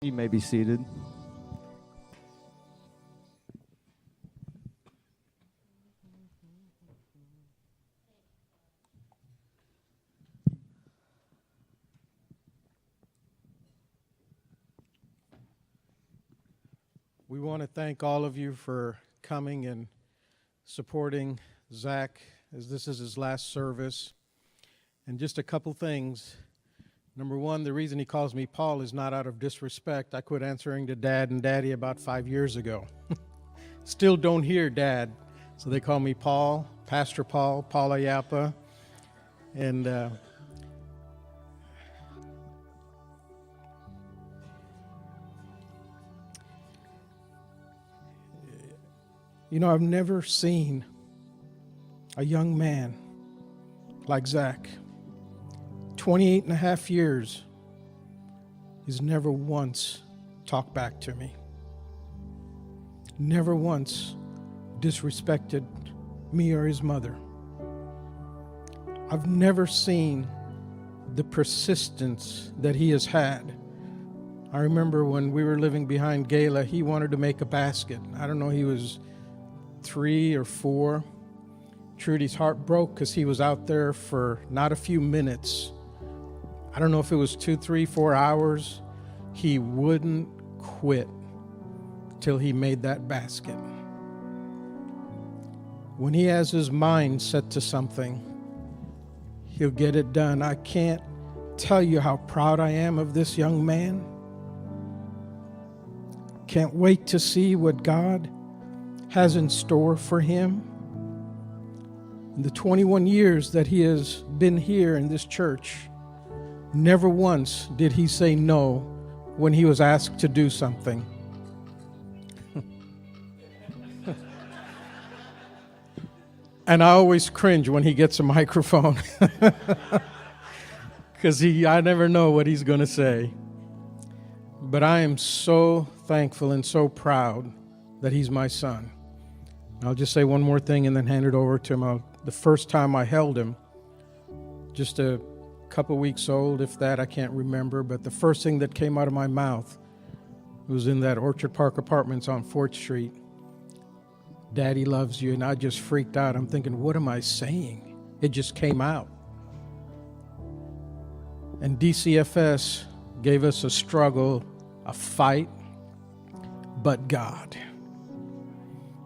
You may be seated. We want to thank all of you for coming and supporting Zach as this is his last service. And just a couple things. Number one, the reason he calls me Paul is not out of disrespect. I quit answering to Dad and Daddy about 5 years ago. Still don't hear Dad, so they call me Paul, Pastor Paul, Paul Ayappa. And you know, I've never seen a young man like Zach. 28 and a half years, he's never once talked back to me. Never once disrespected me or his mother. I've never seen the persistence that he has had. I remember when we were living behind Gala, he wanted to make a basket. I don't know, he was 3 or 4. Trudy's heart broke because he was out there for not a few minutes. I don't know if it was 2, 3, 4 hours. He wouldn't quit till he made that basket. When he has his mind set to something, he'll get it done. I can't tell you how proud I am of this young man. Can't wait to see what God has in store for him. In the 21 years that he has been here in this church, never once did he say no when he was asked to do something. And I always cringe when he gets a microphone because I never know what he's going to say. But I am so thankful and so proud that he's my son. I'll just say one more thing and then hand it over to him. The first time I held him, just a couple weeks old, if that, I can't remember, but the first thing that came out of my mouth was in that Orchard Park Apartments on 4th Street. Daddy loves you, and I just freaked out. I'm thinking, what am I saying? It just came out. And DCFS gave us a struggle, a fight, but God.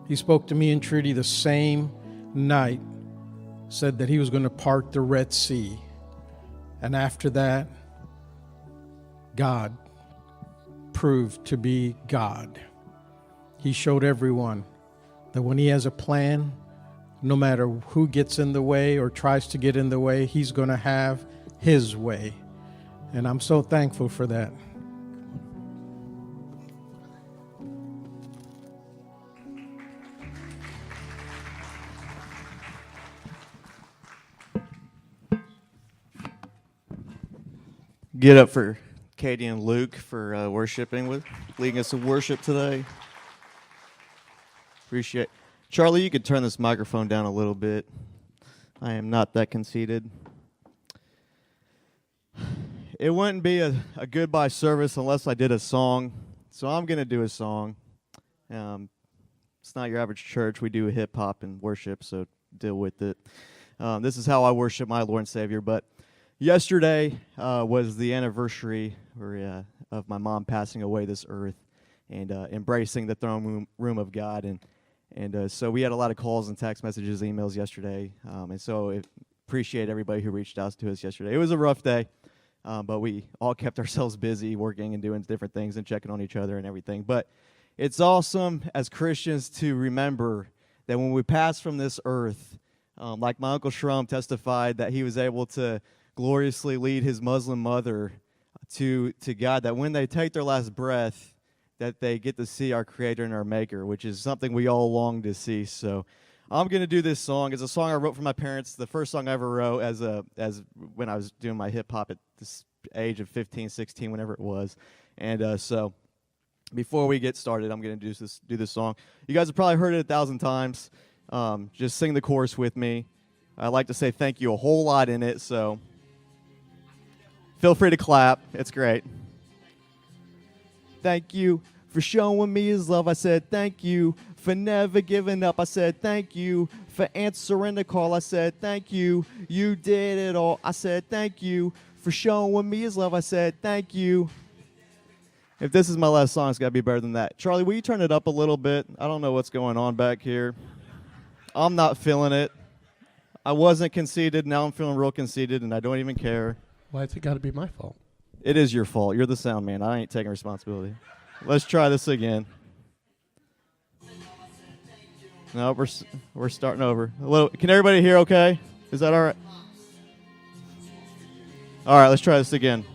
He spoke to me and Trudy the same night, said that he was going to part the Red Sea. And after that, God proved to be God. He showed everyone that when he has a plan, no matter who gets in the way or tries to get in the way, he's going to have his way. And I'm so thankful for that. Get up for Katie and Luke for leading us in worship today. Appreciate it. Charlie, you could turn this microphone down a little bit. I am not that conceited. It wouldn't be a goodbye service unless I did a song, so I'm going to do a song. It's not your average church. We do hip-hop and worship, so deal with it. This is how I worship my Lord and Savior, but yesterday was the anniversary of my mom passing away this earth and embracing the throne room of God. And so we had a lot of calls and text messages, emails yesterday. And so I appreciate everybody who reached out to us yesterday. It was a rough day, but we all kept ourselves busy working and doing different things and checking on each other and everything. But it's awesome as Christians to remember that when we pass from this earth, like my Uncle Shrum testified that he was able to gloriously lead his Muslim mother to God, that when they take their last breath, that they get to see our Creator and our Maker, which is something we all long to see. So I'm going to do this song. It's a song I wrote for my parents, the first song I ever wrote as when I was doing my hip-hop at this age of 15, 16, whenever it was. And so before we get started, I'm going to do this song. You guys have probably heard it 1,000 times. Just sing the chorus with me. I like to say thank you a whole lot in it, so feel free to clap. It's great. thank you for showing me his love. I said, thank you for never giving up. I said, thank you for answering the call. I said, thank you. You did it all. I said, thank you for showing me his love. I said, thank you. If this is my last song, it's got to be better than that. Charlie, will you turn it up a little bit? I don't know what's going on back here. I'm not feeling it. I wasn't conceited. Now I'm feeling real conceited, and I don't even care. Why's it got to be my fault? It is your fault. You're the sound man. I ain't taking responsibility. Let's try this again. No, we're starting over. Can everybody hear okay? Is that all right? All right, let's try this again.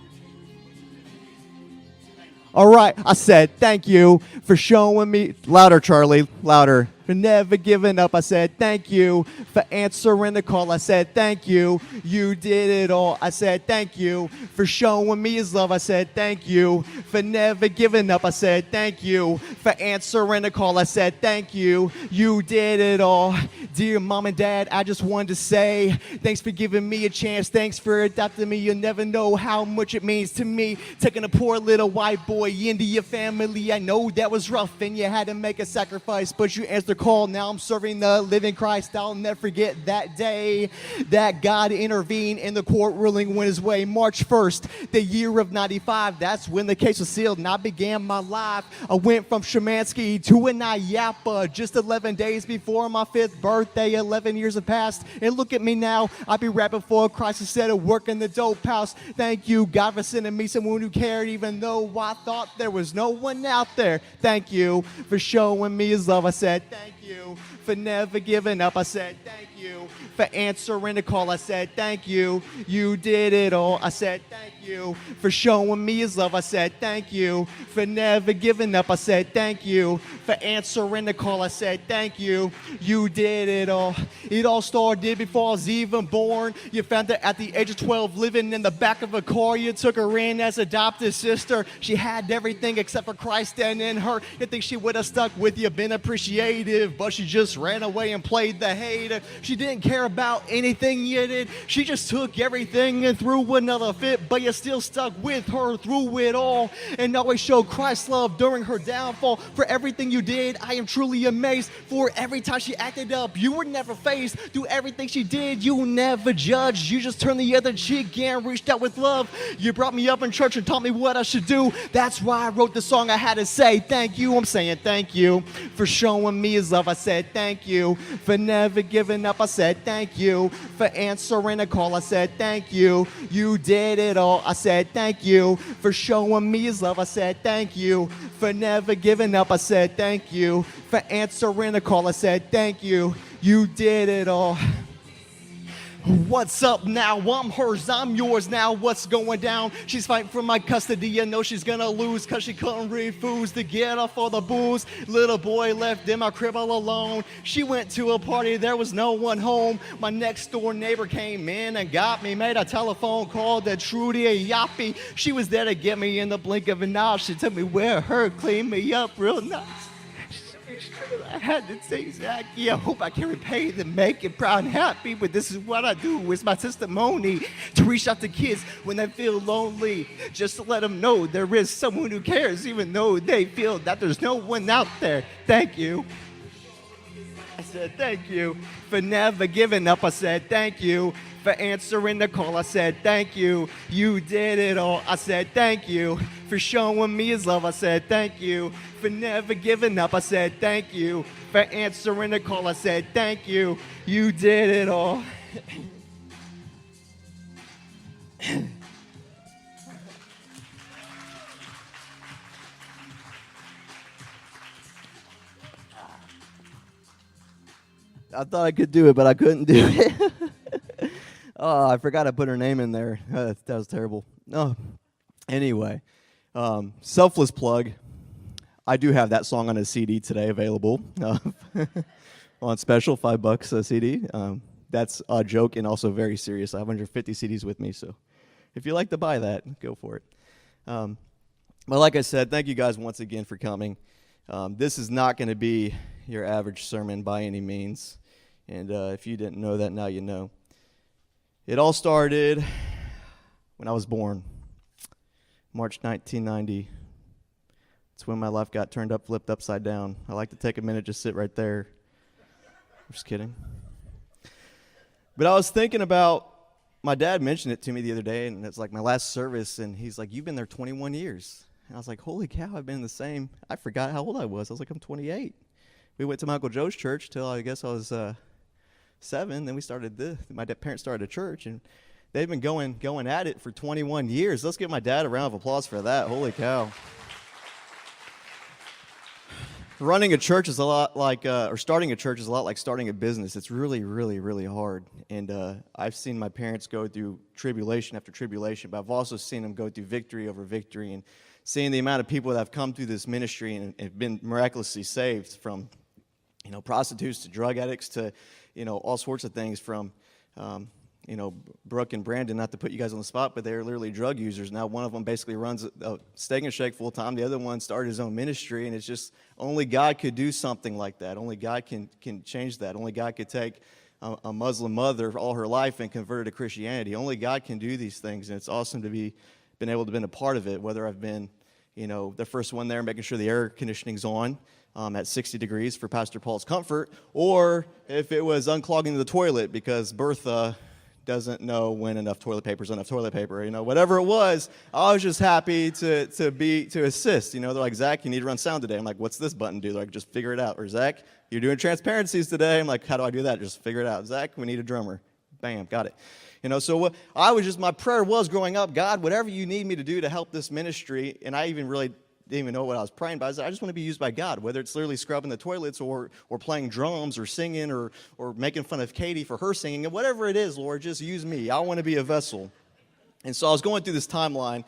All right, I said thank you for showing me. Louder, Charlie, louder. For never giving up. I said thank you for answering the call. I said thank you. You did it all. I said thank you for showing me his love. I said thank you for never giving up. I said thank you for answering the call. I said thank you. You did it all. Dear mom and dad, I just wanted to say thanks for giving me a chance. Thanks for adopting me. You'll never know how much it means to me. Taking a poor little white boy into your family. I know that was rough and you had to make a sacrifice, but you answered call. Now I'm serving the living Christ. I'll never forget that day that God intervened in the court ruling went his way. March 1st, the year of 95. That's when the case was sealed and I began my life. I went from Shemansky to an Ayappa just 11 days before my 5th birthday. 11 years have passed and look at me now. I be rapping for Christ instead of working the dope house. Thank you, God, for sending me someone who cared even though I thought there was no one out there. Thank you for showing me his love. I said thank you for never giving up. I said thank you for answering the call. I said thank you. You did it all. I said thank you for showing me his love. I said thank you for never giving up. I said thank you for answering the call. I said thank you. You did it all. It all started before I was even born. You found her at the age of 12 living in the back of a car. You took her in as adopted sister. She had everything except for Christ and in her. You think she would have stuck with you, been appreciative, but she just ran away and played the hater. She didn't care about anything you did. She just took everything and threw another fit, but you still stuck with her through it all and always showed Christ's love during her downfall. For everything you did, I am truly amazed. For every time she acted up, you were never faced. Through everything she did, you never judged. You just turned the other cheek and reached out with love. You brought me up in church and taught me what I should do. That's why I wrote the song. I had to say thank you. I'm saying thank you for showing me his love. I said thank you for never giving up. I said thank you for answering a call. I said thank you. You did it all. I said thank you for showing me his love. I said thank you for never giving up. I said thank you for answering a call. I said thank you. You did it all. What's up now? I'm hers, I'm yours now. What's going down? She's fighting for my custody. I know she's gonna lose cause she couldn't refuse to get off all the booze. Little boy left in my crib all alone. She went to a party, there was no one home. My next door neighbor came in and got me. Made a telephone call to Trudy Ayappa. She was there to get me in the blink of an eye. She took me where her, cleaned me up real nice. I had to say, Zach, I hope I can repay them, make it proud and happy, but this is what I do. It's my testimony to reach out to kids when they feel lonely, just to let them know there is someone who cares, even though they feel that there's no one out there. Thank you. I said, thank you for never giving up. I said, thank you for answering the call. I said, thank you. You did it all. I said, thank you for showing me his love. I said, thank you for never giving up. I said, thank you for answering the call. I said, thank you. You did it all. I thought I could do it, but I couldn't do it. Oh, I forgot I put her name in there. That was terrible. Oh, anyway, selfless plug. I do have that song on a CD today available on special, $5 a CD. That's a joke and also very serious. I have 150 CDs with me, so if you like to buy that, go for it. But like I said, thank you guys once again for coming. This is not going to be your average sermon by any means. And if you didn't know that, now you know. It all started when I was born, March 1990. It's when my life got turned up, flipped upside down. I like to take a minute, just sit right there. I'm just kidding. But I was thinking about, my dad mentioned it to me the other day, and it's like my last service, and he's like, you've been there 21 years. And I was like, holy cow, I've been the same. I forgot how old I was. I was like, I'm 28. We went to my Uncle Joe's church till I guess I was 7. Then we started my parents started a church, and they've been going at it for 21 years. Let's give my dad a round of applause for that. Holy cow. Running a church is a lot like, or starting a church is a lot like starting a business. It's really, really, really hard. And I've seen my parents go through tribulation after tribulation, but I've also seen them go through victory over victory, and seeing the amount of people that have come through this ministry and have been miraculously saved from, prostitutes to drug addicts to, all sorts of things from, Brooke and Brandon, not to put you guys on the spot, but they're literally drug users. Now one of them basically runs a Steak and Shake full time. The other one started his own ministry, and it's just only God could do something like that. Only God can change that. Only God could take a Muslim mother all her life and convert her to Christianity. Only God can do these things, and it's awesome to been able to be a part of it, whether I've been, the first one there making sure the air conditioning's on at 60 degrees for Pastor Paul's comfort, or if it was unclogging the toilet because Bertha doesn't know when enough toilet paper is enough toilet paper. Whatever it was, I was just happy to assist. They're like, Zach, you need to run sound today. I'm like, what's this button do? They're like, just figure it out. Or Zach, you're doing transparencies today. I'm like, how do I do that? Just figure it out. Zach, we need a drummer. Bam, got it. So my prayer was growing up, God, whatever you need me to do to help this ministry, and I even really didn't even know what I was praying about. I just want to be used by God, whether it's literally scrubbing the toilets or playing drums or singing or making fun of Katie for her singing. And whatever it is, Lord, just use me. I want to be a vessel. And so I was going through this timeline,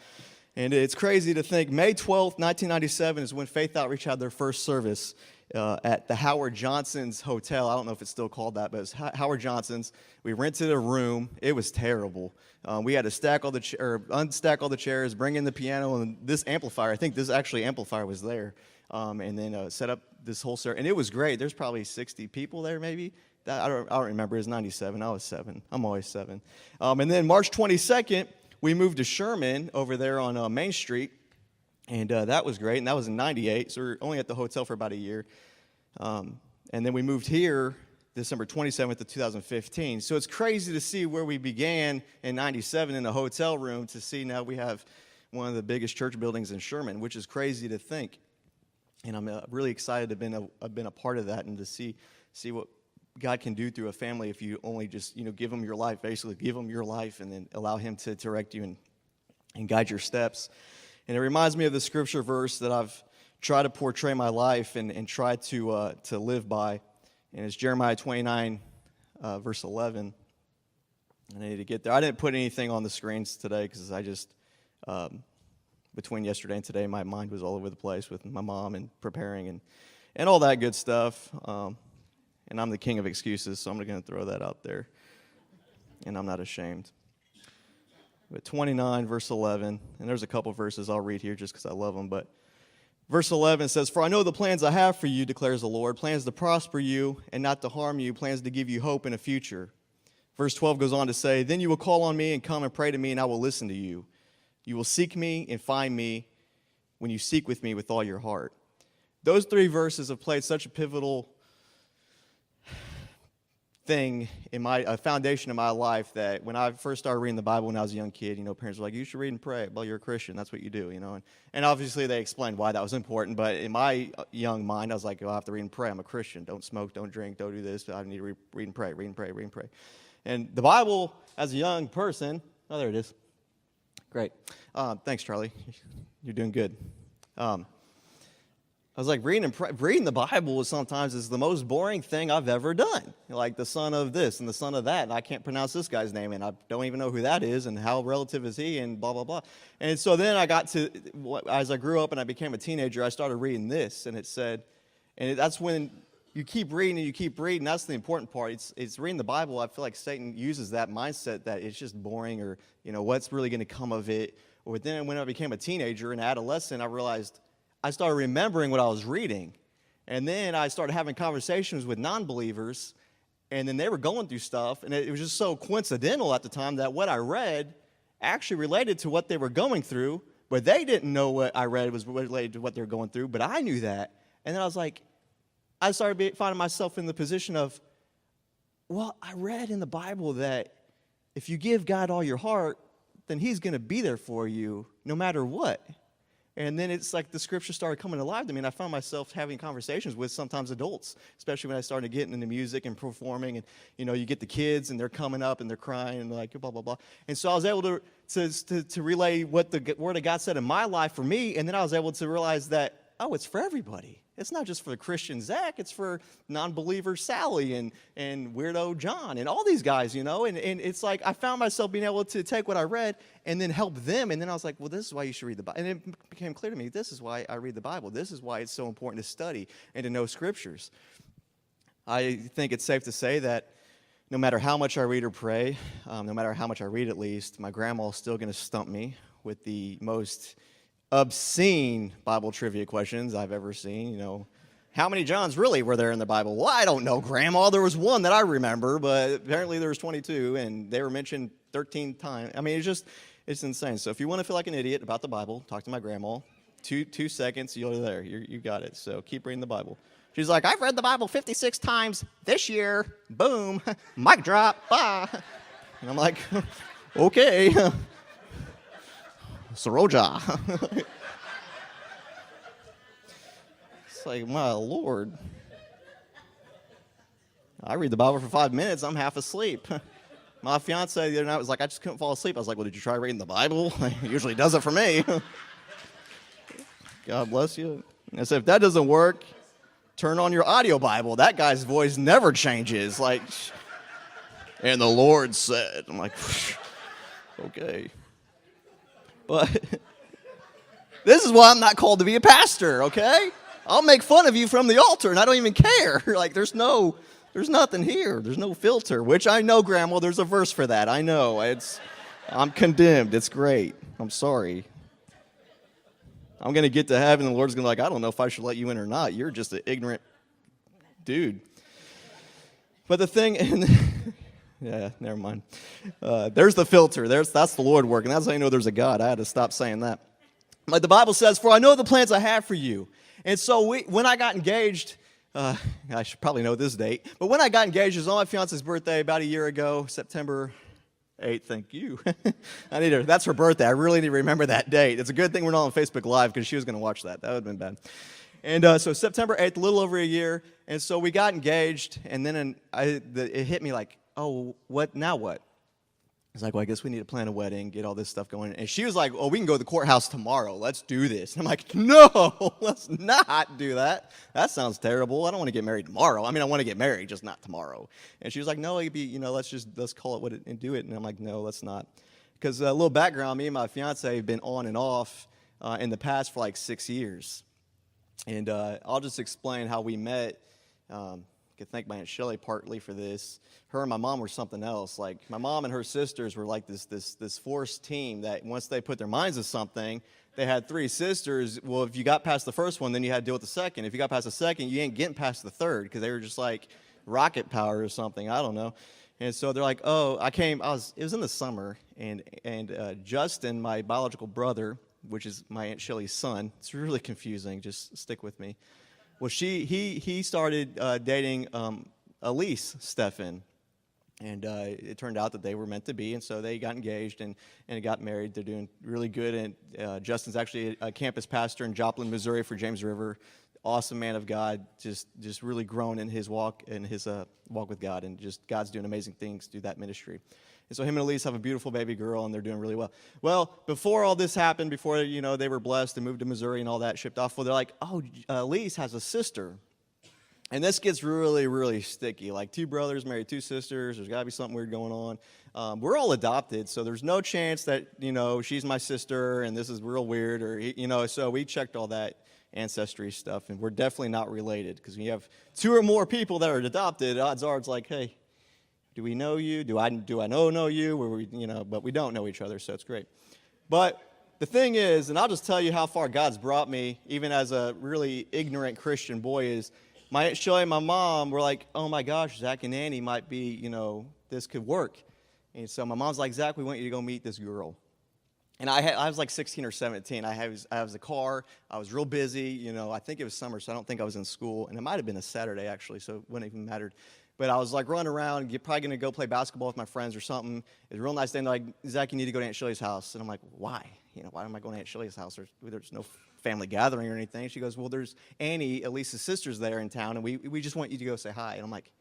and it's crazy to think May 12th, 1997 is when Faith Outreach had their first service at the Howard Johnson's Hotel. I don't know if it's still called that, but it's Howard Johnson's. We rented a room. It was terrible. We had to unstack all the chairs, bring in the piano, and this amplifier. I think this actually amplifier was there, and then set up this whole service. And it was great. There's probably 60 people there, maybe. I don't remember. It was 97. I was 7. I'm always 7. And then March 22nd, we moved to Sherman over there on Main Street. And that was great, and that was in 98, so we were only at the hotel for about a year. And then we moved here December 27th of 2015. So it's crazy to see where we began in 97 in a hotel room to see now we have one of the biggest church buildings in Sherman, which is crazy to think. And I'm really excited to have been a part of that and to see what God can do through a family if you only just, give them your life, basically give them your life and then allow him to direct you and guide your steps. And it reminds me of the scripture verse that I've tried to portray my life and try to live by. And it's Jeremiah 29, verse 11. And I need to get there. I didn't put anything on the screens today because I just, between yesterday and today, my mind was all over the place with my mom and preparing and all that good stuff. And I'm the king of excuses, so I'm going to throw that out there. And I'm not ashamed. But 29, verse 11, and there's a couple verses I'll read here just because I love them. But verse 11 says, "For I know the plans I have for you, declares the Lord, plans to prosper you and not to harm you, plans to give you hope in a future." Verse 12 goes on to say, "Then you will call on me and come and pray to me, and I will listen to you. You will seek me and find me when you seek with me with all your heart." Those 3 verses have played such a pivotal thing in a foundation in my life that when I first started reading the Bible when I was a young kid, parents were like, you should read and pray. Well, you're a Christian. That's what you do, And obviously they explained why that was important. But in my young mind, I was like, I have to read and pray. I'm a Christian. Don't smoke, don't drink, don't do this. I need to read and pray, read and pray, read and pray. And the Bible, as a young person, oh, there it is. Great. Thanks, Charlie. You're doing good. I was like, reading the Bible sometimes is the most boring thing I've ever done. Like the son of this and the son of that, and I can't pronounce this guy's name, and I don't even know who that is, and how relative is he, and blah, blah, blah. And so then I got to, as I grew up and I became a teenager, I started reading this, and it said, that's when you keep reading and you keep reading. That's the important part. It's reading the Bible. I feel like Satan uses that mindset that it's just boring or, what's really going to come of it. Or then when I became a teenager and adolescent, I realized I started remembering what I was reading. And then I started having conversations with non-believers, and then they were going through stuff, and it was just so coincidental at the time that what I read actually related to what they were going through, but they didn't know what I read was related to what they were going through, but I knew that. And then I was like, I started finding myself in the position of, well, I read in the Bible that if you give God all your heart, then he's going to be there for you no matter what. And then it's like the scripture started coming alive to me, and I found myself having conversations with sometimes adults, especially when I started getting into music and performing. And, you get the kids, and they're coming up, and they're crying, and like, blah, blah, blah. And so I was able to relay what the Word of God said in my life for me, and then I was able to realize that, oh, it's for everybody. It's not just for the Christian Zach. It's for non-believer Sally and weirdo John and all these guys, And it's like I found myself being able to take what I read and then help them. And then I was like, well, this is why you should read the Bible. And it became clear to me, this is why I read the Bible. This is why it's so important to study and to know Scriptures. I think it's safe to say that no matter how much I read or pray, no matter how much I read at least, my grandma's still going to stump me with the most obscene Bible trivia questions I've ever seen. How many Johns really were there in the Bible? Well, I don't know, Grandma. There was one that I remember, but apparently there was 22, and they were mentioned 13 times. I mean, it's insane. So if you want to feel like an idiot about the Bible, talk to my grandma. Two seconds, you're there. You got it. So keep reading the Bible. She's like, I've read the Bible 56 times this year. Boom. Mic drop. Bye. And I'm like, okay. Soroja. It's like, my Lord. I read the Bible for 5 minutes. I'm half asleep. My fiance the other night was like, I just couldn't fall asleep. I was like, well, did you try reading the Bible? It usually does it for me. God bless you. I said, if that doesn't work, turn on your audio Bible. That guy's voice never changes. Like, and the Lord said. I'm like, okay. But this is why I'm not called to be a pastor, okay? I'll make fun of you from the altar, and I don't even care. Like, there's nothing here. There's no filter, which I know, Grandma, there's a verse for that. I know. I'm condemned. It's great. I'm sorry. I'm going to get to heaven, and the Lord's going to be like, I don't know if I should let you in or not. You're just an ignorant dude. But the thing... Yeah, never mind. There's the filter. That's the Lord working. That's how you know there's a God. I had to stop saying that. Like the Bible says, for I know the plans I have for you. And so when I got engaged, I should probably know this date, but when I got engaged, it was on my fiance's birthday about a year ago, September 8th. Thank you. That's her birthday. I really need to remember that date. It's a good thing we're not on Facebook Live because she was going to watch that. That would have been bad. And so September 8th, a little over a year. And so we got engaged, and then it hit me like, oh, what now what? I was like, well, I guess we need to plan a wedding, get all this stuff going. And she was like, oh, we can go to the courthouse tomorrow. Let's do this. And I'm like, no, let's not do that. That sounds terrible. I don't want to get married tomorrow. I mean, I want to get married, just not tomorrow. And she was like, no, it'd be, let's call it what it and do it. And I'm like, no, let's not. Because a little background, me and my fiance have been on and off in the past for like 6 years. And I'll just explain how we met. I could thank my Aunt Shelley partly for this. Her and my mom were something else. Like, my mom and her sisters were like this force team that once they put their minds to something, they had 3 sisters. Well, if you got past the first one, then you had to deal with the second. If you got past the second, you ain't getting past the third because they were just like rocket power or something. I don't know. And so they're like, it was in the summer, and Justin, my biological brother, which is my Aunt Shelley's son, it's really confusing, just stick with me. Well, he started dating Elise Steffen, and it turned out that they were meant to be, and so they got engaged and got married. They're doing really good, and Justin's actually a campus pastor in Joplin, Missouri for James River. Awesome man of God, just really grown in his walk with God, and just God's doing amazing things through that ministry. And so him and Elise have a beautiful baby girl, and they're doing really well. Well, before all this happened, before they were blessed and moved to Missouri and all that, shipped off, well, they're like, Elise has a sister. And this gets really, really sticky. Like 2 brothers married 2 sisters. There's got to be something weird going on. We're all adopted, so there's no chance that, she's my sister and this is real weird. So we checked all that ancestry stuff, and we're definitely not related. Because when you have 2 or more people that are adopted, odds are it's like, hey, do we know you? Do I know you? But we don't know each other, so it's great. But the thing is, and I'll just tell you how far God's brought me, even as a really ignorant Christian boy, is my Aunt Shelley and my mom were like, oh my gosh, Zach and Annie might be, this could work. And so my mom's like, Zach, we want you to go meet this girl. And I was like 16 or 17. I was a car. I was real busy. I think it was summer, so I don't think I was in school. And it might have been a Saturday, actually, so it wouldn't even mattered. But I was like running around, probably going to go play basketball with my friends or something. It was a real nice day. And they're like, Zach, you need to go to Aunt Shirley's house. And I'm like, why? Why am I going to Aunt Shirley's house? There's no family gathering or anything. She goes, well, there's Annie, Elisa's sister's there in town, and we just want you to go say hi. And I'm like,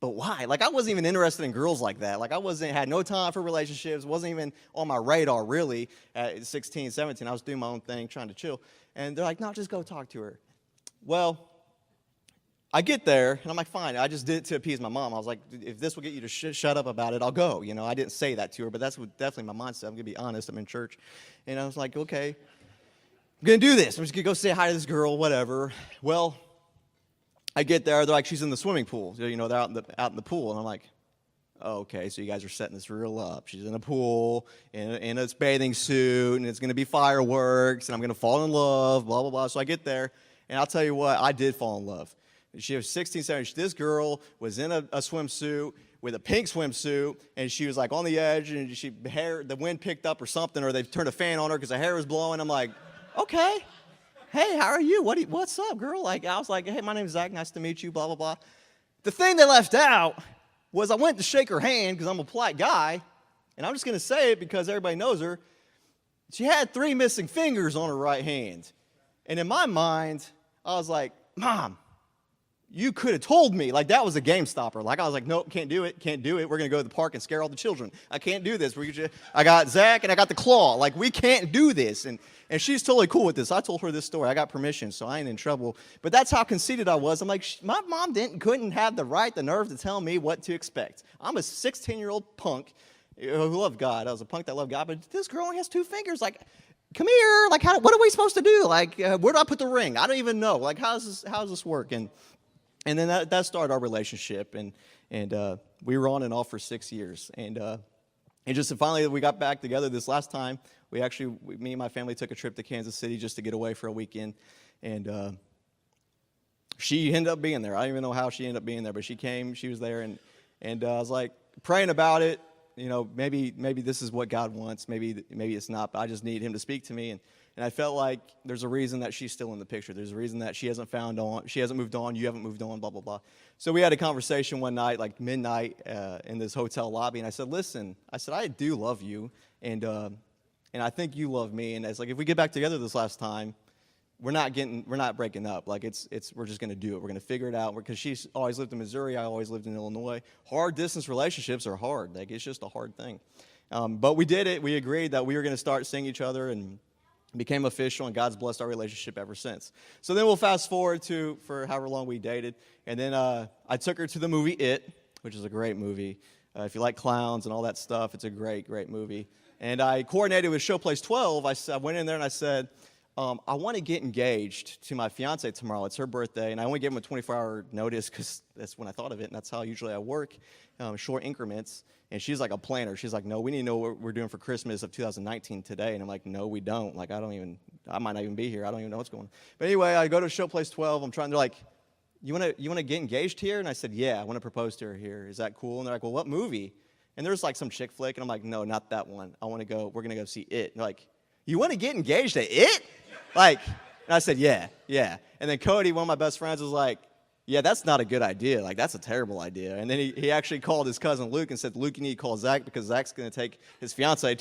but why? Like, I wasn't even interested in girls like that. Like, had no time for relationships, wasn't even on my radar, really, at 16, 17. I was doing my own thing, trying to chill. And they're like, no, just go talk to her. Well, I get there, and I'm like, fine. I just did it to appease my mom. I was like, if this will get you to shut up about it, I'll go. I didn't say that to her, but that's definitely my mindset. I'm going to be honest. I'm in church. And I was like, okay, I'm going to do this. I'm just going to go say hi to this girl, whatever. Well, I get there, they're like, she's in the swimming pool. They're out in the pool. And I'm like, oh, okay, so you guys are setting this real up. She's in a pool, in a bathing suit, and it's going to be fireworks, and I'm going to fall in love, blah, blah, blah. So I get there, and I'll tell you what, I did fall in love. She was 16, 17. This girl was in a swimsuit with a pink swimsuit, and she was like on the edge, and the wind picked up or something, or they turned a fan on her because her hair was blowing. I'm like, okay. Hey, how are you? What's up, girl? Like, I was like, hey, my name's Zach. Nice to meet you, blah, blah, blah. The thing they left out was I went to shake her hand because I'm a polite guy, and I'm just going to say it because everybody knows her. She had 3 missing fingers on her right hand. And in my mind, I was like, Mom, you could have told me. Like, that was a game stopper. Like, I was like, nope, can't do it. We're going to go to the park and scare all the children. I can't do this. I got Zach and I got the claw. Like, we can't do this. And she's totally cool with this. I told her this story. I got permission, so I ain't in trouble. But that's how conceited I was. I'm like, my mom couldn't have the nerve to tell me what to expect. I'm a 16-year-old punk who loved God. I was a punk that loved God, but this girl only has 2 fingers. Like, come here. Like, what are we supposed to do? Like, where do I put the ring? I don't even know. Like, how does this work? And then that started our relationship, and we were on and off for 6 years. And just finally, we got back together this last time. Me and my family took a trip to Kansas City just to get away for a weekend. And she ended up being there. I don't even know how she ended up being there, but she came. She was there, and I was like praying about it. Maybe this is what God wants. Maybe it's not, but I just need Him to speak to me. And I felt like there's a reason that she's still in the picture. There's a reason that she hasn't moved on, you haven't moved on, blah, blah, blah. So we had a conversation one night, like midnight, in this hotel lobby, and I said, listen, I do love you, and I think you love me, and it's like, if we get back together this last time, we're not breaking up. Like, we're just going to do it. We're going to figure it out, because she's always lived in Missouri, I always lived in Illinois. Hard distance relationships are hard. Like, it's just a hard thing. But we did it. We agreed that we were going to start seeing each other, and became official, and God's blessed our relationship ever since. So then we'll fast forward for however long we dated, and then I took her to the movie It, which is a great movie. If you like clowns and all that stuff, it's a great, great movie. And I coordinated with Showplace 12. I went in there and I said, I want to get engaged to my fiance tomorrow. It's her birthday, and I only gave him a 24-hour notice because that's when I thought of it, and that's how usually I work, short increments. And she's like a planner. She's like, no, we need to know what we're doing for Christmas of 2019 today. And I'm like, no, we don't. Like, I might not even be here. I don't even know what's going on. But anyway, I go to Showplace 12. They're like, you want to get engaged here? And I said, yeah, I want to propose to her here. Is that cool? And they're like, well, what movie? And there's like some chick flick. And I'm like, no, not that one. We're going to go see It. And they're like, you want to get engaged to It? Like, and I said, yeah. And then Cody, one of my best friends, was like, yeah, that's not a good idea. Like, that's a terrible idea. And then he actually called his cousin Luke and said, Luke, you need to call Zach because Zach's going to take his fiance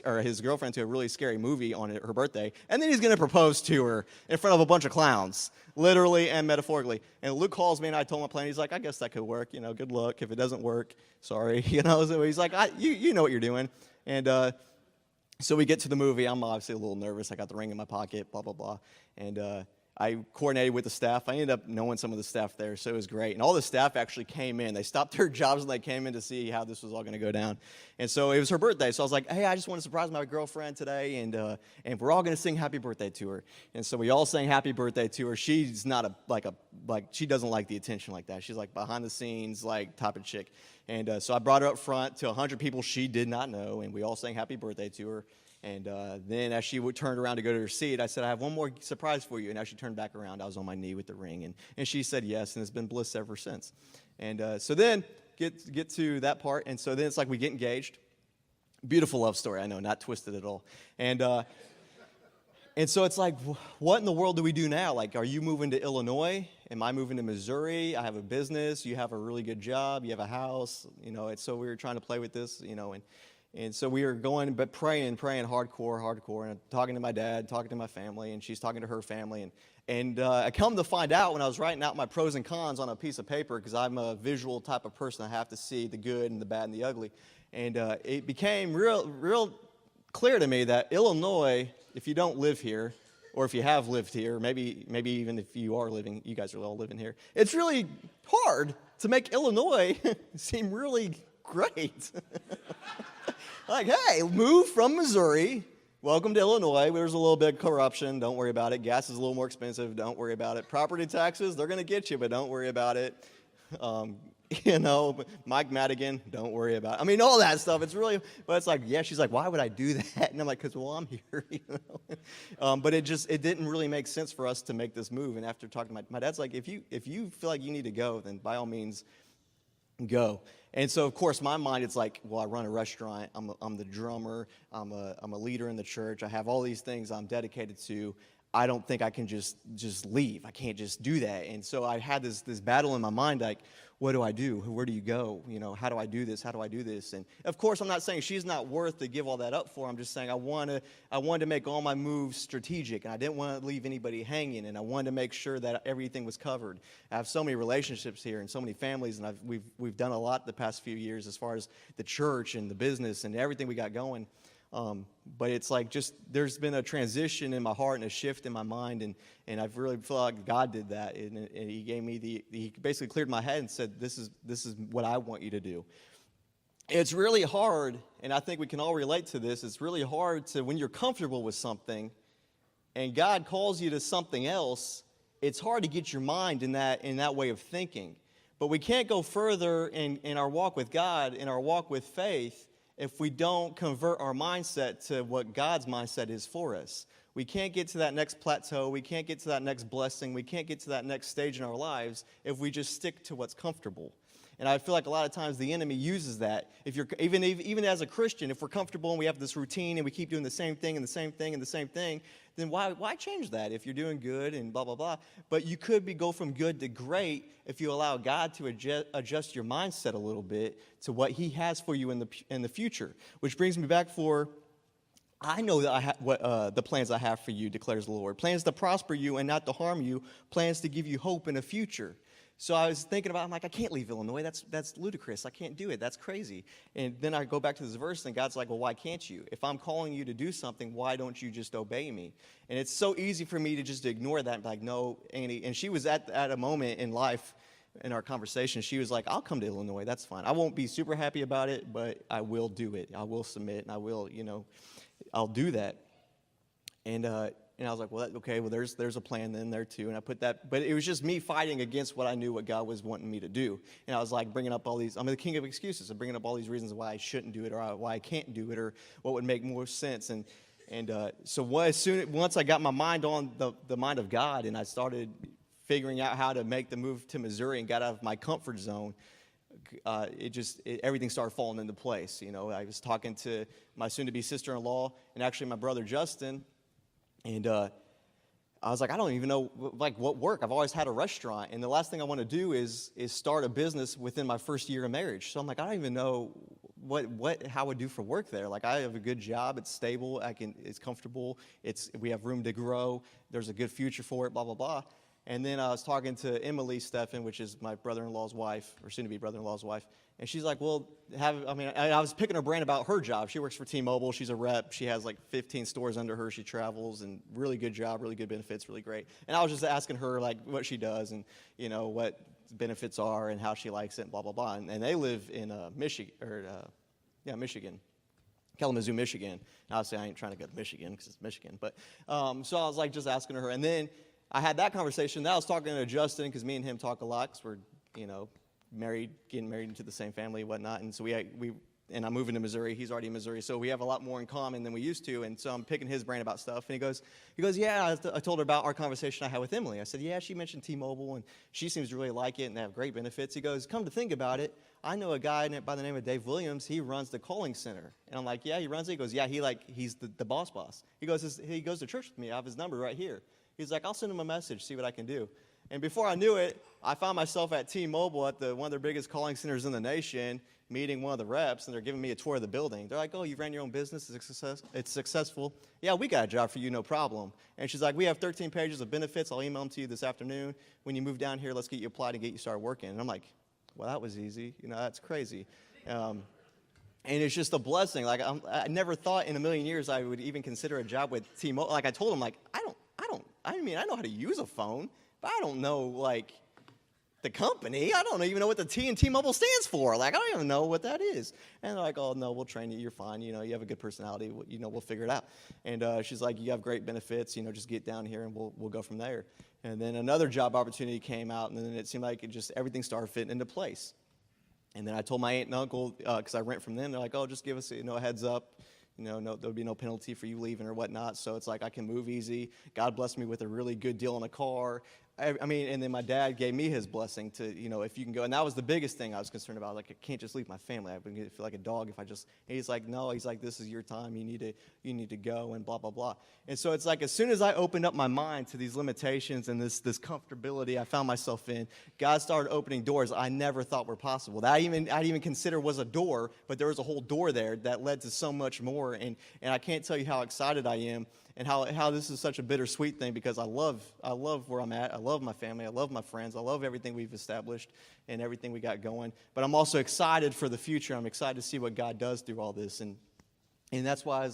or his girlfriend to a really scary movie on her birthday. And then he's going to propose to her in front of a bunch of clowns, literally and metaphorically. And Luke calls me, and I told him my plan. He's like, I guess that could work. Good luck. If it doesn't work, sorry. So he's like, you know what you're doing. And so we get to the movie. I'm obviously a little nervous. I got the ring in my pocket, blah, blah, blah. And I coordinated with the staff. I ended up knowing some of the staff there, so it was great. And all the staff actually came in. They stopped their jobs and they came in to see how this was all going to go down. And so it was her birthday. So I was like, hey, I just want to surprise my girlfriend today, and we're all going to sing happy birthday to her. And so we all sang happy birthday to her. She's not she doesn't like the attention like that. She's like behind the scenes, like type of chick. And so I brought her up front to 100 people she did not know, and we all sang happy birthday to her. And then as she turned around to go to her seat, I said, I have one more surprise for you. And as she turned back around, I was on my knee with the ring. And she said yes, and it's been bliss ever since. And so then get to that part. And so then it's like we get engaged. Beautiful love story, I know, not twisted at all. And so it's like, what in the world do we do now? Like, are you moving to Illinois? Am I moving to Missouri? I have a business. You have a really good job. You have a house. And so we were trying to play with this, and so we were going, but praying hardcore, and talking to my dad, talking to my family, and she's talking to her family. And I come to find out when I was writing out my pros and cons on a piece of paper, because I'm a visual type of person. I have to see the good and the bad and the ugly. And it became real clear to me that Illinois, if you don't live here, or if you have lived here, maybe even if you guys are all living here, it's really hard to make Illinois seem really great. Like, hey, move from Missouri, welcome to Illinois. There's a little bit of corruption, don't worry about it. Gas is a little more expensive, don't worry about it. Property taxes, they're going to get you, but don't worry about it. Mike Madigan, don't worry about it. I mean, all that stuff. It's really, but it's like, yeah, she's like, why would I do that? And I'm like, because, well, I'm here, But it didn't really make sense for us to make this move. And after talking to my dad's like, if you feel like you need to go, then by all means, go. And so, of course, my mind, it's like, well, I run a restaurant. I'm the drummer. I'm a leader in the church. I have all these things I'm dedicated to. I don't think I can just leave. I can't just do that. And so I had this battle in my mind, like, what do I do? Where do you go? How do I do this? How do I do this? And of course, I'm not saying she's not worth to give all that up for. I'm just saying I wanted to make all my moves strategic, and I didn't want to leave anybody hanging, and I wanted to make sure that everything was covered. I have so many relationships here and so many families, and we've done a lot the past few years as far as the church and the business and everything we got going. But it's like there's been a transition in my heart and a shift in my mind, and I've really felt like God did that, and He gave me He basically cleared my head and said, this is what I want you to do. It's really hard, and I think we can all relate to this. It's really hard when you're comfortable with something, and God calls you to something else. It's hard to get your mind in that way of thinking. But we can't go further in our walk with God, in our walk with faith, if we don't convert our mindset to what God's mindset is for us. We can't get to that next plateau. We can't get to that next blessing. We can't get to that next stage in our lives if we just stick to what's comfortable. And I feel like a lot of times the enemy uses that. If you're even as a Christian, if we're comfortable and we have this routine and we keep doing the same thing and the same thing and the same thing, then why change that if you're doing good and blah, blah, blah? But you could go from good to great if you allow God to adjust your mindset a little bit to what He has for you in the future. Which brings me back I know that the plans I have for you, declares the Lord. Plans to prosper you and not to harm you. Plans to give you hope in a future. So I was thinking I'm like, I can't leave Illinois. That's ludicrous. I can't do it. That's crazy. And then I go back to this verse, and God's like, well, why can't you? If I'm calling you to do something, why don't you just obey me? And it's so easy for me to just ignore that and be like, no, Annie. And she was at a moment in life, in our conversation, she was like, I'll come to Illinois. That's fine. I won't be super happy about it, but I will do it. I will submit, and I will, I'll do that. And I was like, well, okay, well, there's a plan then there too. And I put that, but it was just me fighting against what I knew what God was wanting me to do. And I was like bringing up I'm the king of excuses. I'm bringing up all these reasons why I shouldn't do it, or why I can't do it, or what would make more sense. So once I got my mind on the mind of God, and I started figuring out how to make the move to Missouri and got out of my comfort zone, everything started falling into place. I was talking to my soon-to-be sister-in-law and actually my brother Justin, and I was like, I don't even know what work. I've always had a restaurant, and the last thing I want to do is start a business within my first year of marriage. So I'm like, I don't even know how I would do for work there. Like, I have a good job. It's stable. It's comfortable. We have room to grow. There's a good future for it. Blah blah blah. And then I was talking to Emily Steffen, which is my brother-in-law's wife, or soon-to-be brother-in-law's wife. And she's like, well, I was picking her brain about her job. She works for T-Mobile. She's a rep. She has like 15 stores under her. She travels, and really good job, really good benefits, really great. And I was just asking her like what she does and, what benefits are and how she likes it and blah, blah, blah. And they live in Michigan. Kalamazoo, Michigan. Now, obviously, I ain't trying to go to Michigan because it's Michigan. But so I was like just asking her. And then I had that conversation. Then I was talking to Justin because me and him talk a lot because we're, getting married into the same family and whatnot. And so we and I'm moving to Missouri. He's already in Missouri, so we have a lot more in common than we used to. And so I'm picking his brain about stuff. And he goes, yeah. I told her about our conversation I had with Emily. I said, yeah, she mentioned T-Mobile, and she seems to really like it, and they have great benefits. He goes, come to think about it, I know a guy by the name of Dave Williams. He runs the calling center. And I'm like, yeah, he runs it. He goes, yeah, he's the boss. He goes to church with me. I have his number right here. He's like, I'll send him a message, see what I can do. And before I knew it, I found myself at T-Mobile at one of their biggest calling centers in the nation, meeting one of the reps, and they're giving me a tour of the building. They're like, oh, you ran your own business, it's successful. Yeah, we got a job for you, no problem. And she's like, we have 13 pages of benefits. I'll email them to you this afternoon. When you move down here, let's get you applied and get you started working. And I'm like, well, that was easy. That's crazy. And it's just a blessing. Like, I never thought in a million years I would even consider a job with T-Mobile. Like, I told him, like, I know how to use a phone, but I don't know, like, the company. I don't even know what the T in T-Mobile stands for. Like, I don't even know what that is. And they're like, oh, no, we'll train you. You're fine. You have a good personality. We'll figure it out. And she's like, you have great benefits. Just get down here and we'll go from there. And then another job opportunity came out, and then it seemed like everything started fitting into place. And then I told my aunt and uncle, because I rent from them, they're like, oh, just give us a heads up. There'll be no penalty for you leaving or whatnot. So it's like I can move easy. God blessed me with a really good deal on a car. And then my dad gave me his blessing to, if you can go. And that was the biggest thing I was concerned about. Like, I can't just leave my family. I feel like a dog if I just. And he's like, no. He's like, this is your time. You need to go and blah, blah, blah. And so it's like as soon as I opened up my mind to these limitations and this comfortability I found myself in, God started opening doors I never thought were possible. That I even consider was a door, but there was a whole door there that led to so much more. And I can't tell you how excited I am. And how this is such a bittersweet thing because I love where I'm at. I love my family. I love my friends. I love everything we've established and everything we got going. But I'm also excited for the future. I'm excited to see what God does through all this. And that's why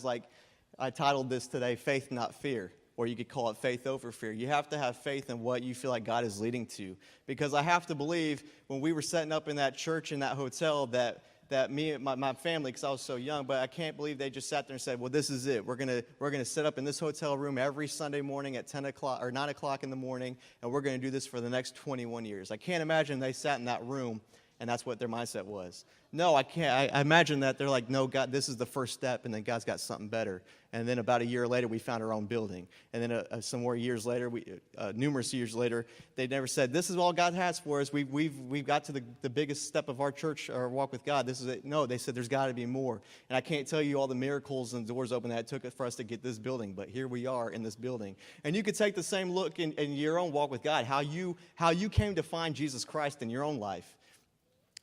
I titled this today, Faith Not Fear. Or you could call it faith over fear. You have to have faith in what you feel like God is leading to. Because I have to believe when we were setting up in that church in that hotel that me and my family, because I was so young, but I can't believe they just sat there and said, well, this is it. We're gonna set up in this hotel room every Sunday morning at 10 o'clock or 9 o'clock in the morning, and we're going to do this for the next 21 years. I can't imagine they sat in that room and that's what their mindset was. No, I can't. I imagine that they're like, no, God, this is the first step, and then God's got something better. And then about a year later, we found our own building. And then some more years later, numerous years later, they never said, this is all God has for us. We've got to the biggest step of our church, our walk with God. This is it. No, they said there's got to be more. And I can't tell you all the miracles and doors open that it took for us to get this building, but here we are in this building. And you could take the same look in your own walk with God, how you came to find Jesus Christ in your own life.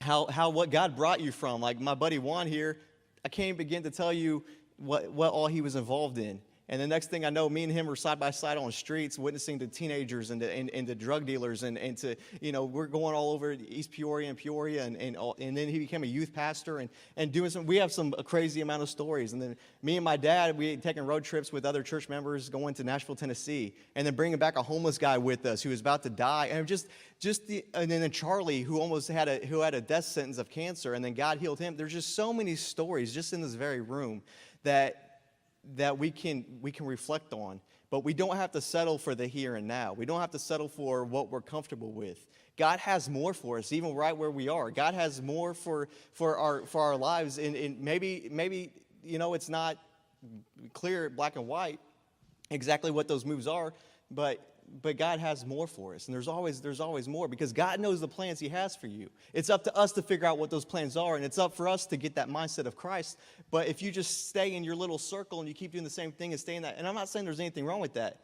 What God brought you from. Like my buddy Juan here, I can't even begin to tell you what all he was involved in. And the next thing I know, me and him were side by side on the streets, witnessing to teenagers and to drug dealers and to, we're going all over East Peoria and Peoria, and then he became a youth pastor and doing we have some crazy amount of stories. And then me and my dad, we had taken road trips with other church members going to Nashville, Tennessee, and then bringing back a homeless guy with us who was about to die, and and then Charlie who almost had a death sentence of cancer, and then God healed him. There's just so many stories just in this very room that we can reflect on, but we don't have to settle for the here and now. We don't have to settle for what we're comfortable with. God has more for us, even right where we are. God has more for our lives, and maybe it's not clear, black and white, exactly what those moves are, but God has more for us, and there's always more, because God knows the plans He has for you. It's up to us to figure out what those plans are, and it's up for us to get that mindset of Christ. But if you just stay in your little circle and you keep doing the same thing and stay in that, and I'm not saying there's anything wrong with that,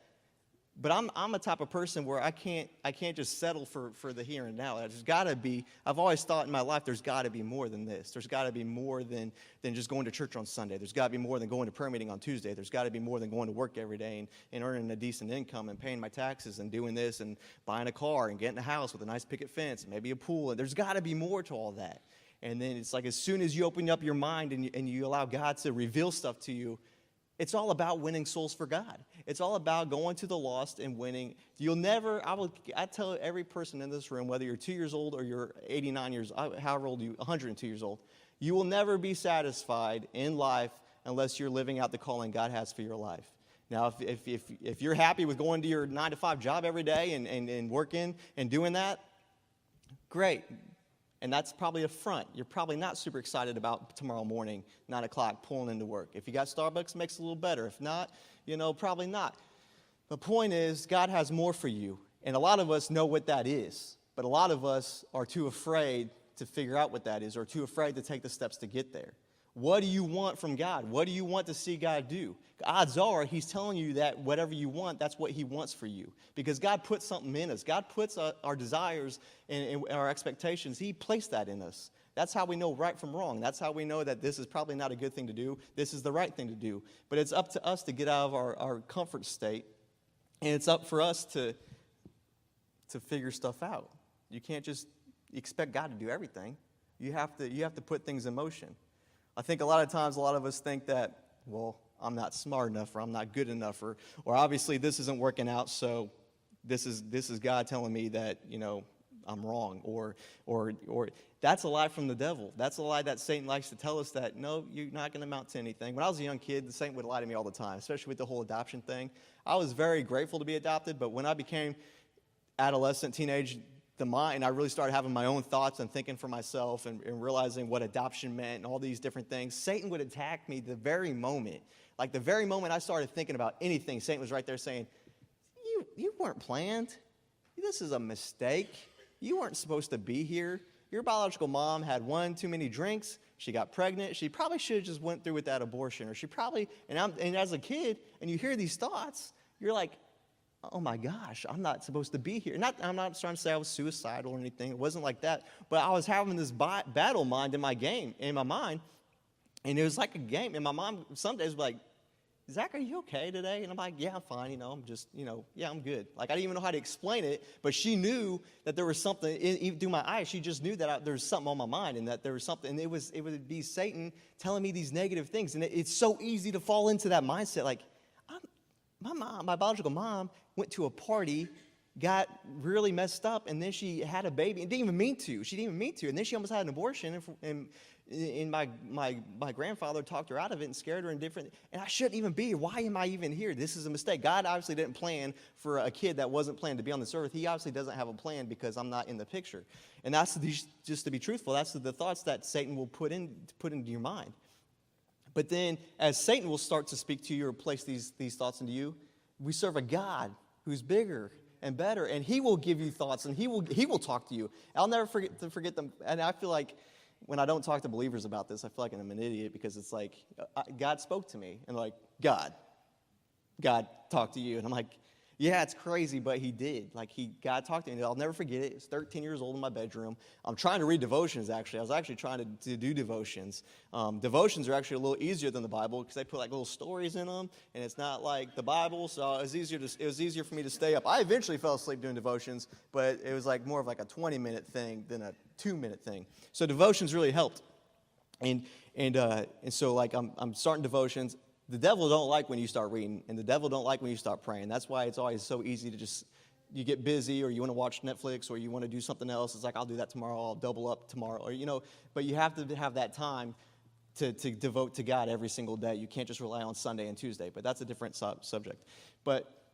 but I'm a type of person where I can't just settle for the here and now. There's got to be. I've always thought in my life there's got to be more than this. There's got to be more than just going to church on Sunday. There's got to be more than going to prayer meeting on Tuesday. There's got to be more than going to work every day and earning a decent income and paying my taxes and doing this and buying a car and getting a house with a nice picket fence and maybe a pool. And there's got to be more to all that. And then it's like as soon as you open up your mind and you allow God to reveal stuff to you, it's all about winning souls for God. It's all about going to the lost and winning. I tell every person in this room, whether you're 2 years old or you're 89 years, however old you, 102 years old, you will never be satisfied in life unless you're living out the calling God has for your life. Now, if you're happy with going to your 9-to-5 job every day and working and doing that, great. And that's probably a front. You're probably not super excited about tomorrow morning, 9 o'clock, pulling into work. If you got Starbucks, it makes it a little better. If not, probably not. The point is, God has more for you. And a lot of us know what that is. But a lot of us are too afraid to figure out what that is, or too afraid to take the steps to get there. What do you want from God? What do you want to see God do? Odds are he's telling you that whatever you want, that's what he wants for you. Because God puts something in us. God puts our desires and our expectations. He placed that in us. That's how we know right from wrong. That's how we know that this is probably not a good thing to do. This is the right thing to do. But it's up to us to get out of our comfort state. And it's up for us to figure stuff out. You can't just expect God to do everything. You have to put things in motion. I think a lot of times, a lot of us think that, well, I'm not smart enough, or I'm not good enough, or obviously this isn't working out, so this is God telling me that, I'm wrong, or that's a lie from the devil. That's a lie that Satan likes to tell us, that, no, you're not going to amount to anything. When I was a young kid, Satan would lie to me all the time, especially with the whole adoption thing. I was very grateful to be adopted, but when I became adolescent, teenage, I really started having my own thoughts and thinking for myself and realizing what adoption meant and all these different things. Satan would attack me the very moment I started thinking about anything. Satan was right there saying, you weren't planned. This is a mistake. You weren't supposed to be here. Your biological mom had one too many drinks. She got pregnant. She probably should have just went through with that abortion. Or she probably, and as a kid, and you hear these thoughts, you're like, oh my gosh, I'm not supposed to be here. I'm not trying to say I was suicidal or anything. It wasn't like that. But I was having this battle mind in my mind. And it was like a game. And my mom some days was like, Zach, are you okay today? And I'm like, yeah, I'm fine. I'm just, yeah, I'm good. Like, I didn't even know how to explain it. But she knew that there was something, even through my eyes, she just knew that there was something on my mind, and that there was something. And it would be Satan telling me these negative things. And it's so easy to fall into that mindset. Like, my biological mom went to a party, got really messed up, and then she had a baby and didn't even mean to. She didn't even mean to. And then she almost had an abortion, and my grandfather talked her out of it and scared her and I shouldn't even be here. Why am I even here? This is a mistake. God obviously didn't plan for a kid that wasn't planned to be on this earth. He obviously doesn't have a plan because I'm not in the picture. And that's just to be truthful. That's the thoughts that Satan will put into your mind. But then, as Satan will start to speak to you or place these thoughts into you, we serve a God who's bigger and better, and he will give you thoughts, and he will talk to you. I'll never forget them. And I feel like when I don't talk to believers about this, I feel like I'm an idiot, because it's like God spoke to me, and like, God talked to you, and I'm like, yeah, it's crazy, but he did. Like, God talked to me. I'll never forget it. It's 13 years old in my bedroom. I'm trying to read devotions, actually. I was actually trying to do devotions. Devotions are actually a little easier than the Bible, because they put like little stories in them, and it's not like the Bible, so it was easier for me to stay up. I eventually fell asleep doing devotions, but it was like more of like a 20-minute thing than a 2-minute thing. So devotions really helped. And so like I'm starting devotions. The devil don't like when you start reading, and the devil don't like when you start praying. That's why it's always so easy to you get busy, or you want to watch Netflix, or you want to do something else. It's like, I'll do that tomorrow, I'll double up tomorrow, or but you have to have that time to devote to God every single day. You can't just rely on Sunday and Tuesday, but that's a different subject.